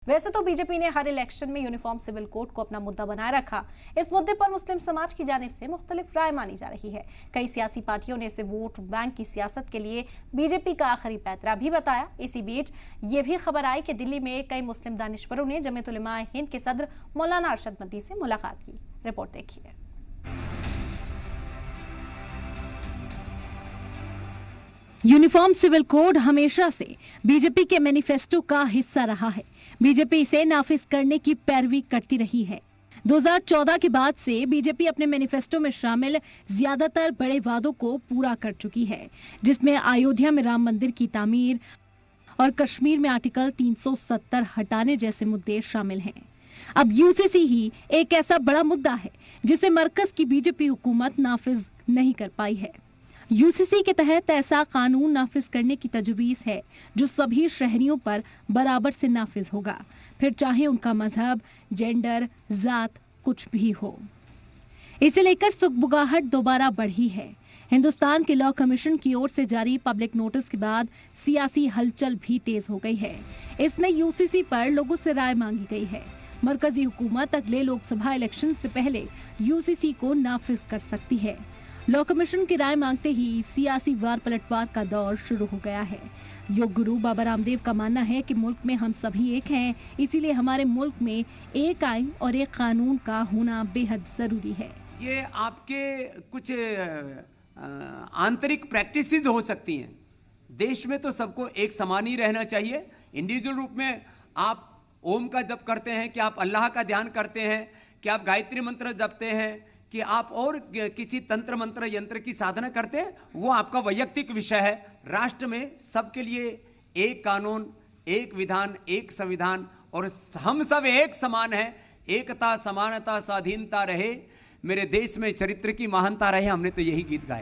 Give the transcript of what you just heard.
वैसे तो बीजेपी ने हर इलेक्शन में यूनिफॉर्म सिविल कोड को अपना मुद्दा बनाए रखा। इस मुद्दे पर मुस्लिम समाज की जानिब से मुख्तलिफ राय मानी जा रही है। कई सियासी पार्टियों ने इसे वोट बैंक की सियासत के लिए बीजेपी का आखिरी पैतरा भी बताया। इसी बीच ये भी खबर आई कि दिल्ली में कई मुस्लिम दानिशवरों ने जमीयत उलमा हिंद के सदर मौलाना अरशद मदनी से मुलाकात की। रिपोर्ट देखिए। यूनिफॉर्म सिविल कोड हमेशा से बीजेपी के मैनिफेस्टो का हिस्सा रहा है। बीजेपी इसे नाफिज करने की पैरवी करती रही है। 2014 के बाद से बीजेपी अपने मैनिफेस्टो में शामिल ज्यादातर बड़े वादों को पूरा कर चुकी है, जिसमें अयोध्या में राम मंदिर की तामीर और कश्मीर में आर्टिकल 370 हटाने जैसे मुद्दे शामिल हैं। अब यूसीसी ही एक ऐसा बड़ा मुद्दा है जिसे मरकज की बीजेपी हुकूमत नाफिज नहीं कर पाई है। यूसीसी के तहत ऐसा कानून नाफिज करने की तजवीज है जो सभी शहरियों पर बराबर से नाफिज होगा, फिर चाहे उनका मजहब, जेंडर, जात कुछ भी हो। इसे लेकर सुगबुगाहट दोबारा बढ़ी है। हिंदुस्तान के लॉ कमीशन की ओर से जारी पब्लिक नोटिस के बाद सियासी हलचल भी तेज हो गई है। इसमें यूसीसी पर लोगों से राय मांगी गई है। मरकजी हुकूमत अगले लोकसभा इलेक्शन से पहले यूसीसी को नाफिज कर सकती है। लॉ कमीशन की राय मांगते ही सियासी वार पलटवार का दौर शुरू हो गया है। योग गुरु बाबा रामदेव का मानना है कि मुल्क में हम सभी एक हैं, इसीलिए हमारे मुल्क में एक आइन और एक कानून का होना बेहद जरूरी है। ये आपके कुछ आंतरिक प्रैक्टिसेस हो सकती हैं। देश में तो सबको एक समान ही रहना चाहिए। इंडिविजुअल रूप में आप ओम का जप करते हैं, कि आप अल्लाह का ध्यान करते हैं, कि आप गायत्री मंत्र जपते हैं, कि आप और किसी तंत्र मंत्र यंत्र की साधना करते हैं, वो आपका वैयक्तिक विषय है। राष्ट्र में सबके लिए एक कानून, एक विधान, एक संविधान और हम सब एक समान हैं। एकता, समानता, स्वाधीनता रहे, मेरे देश में चरित्र की महानता रहे। हमने तो यही गीत गाए।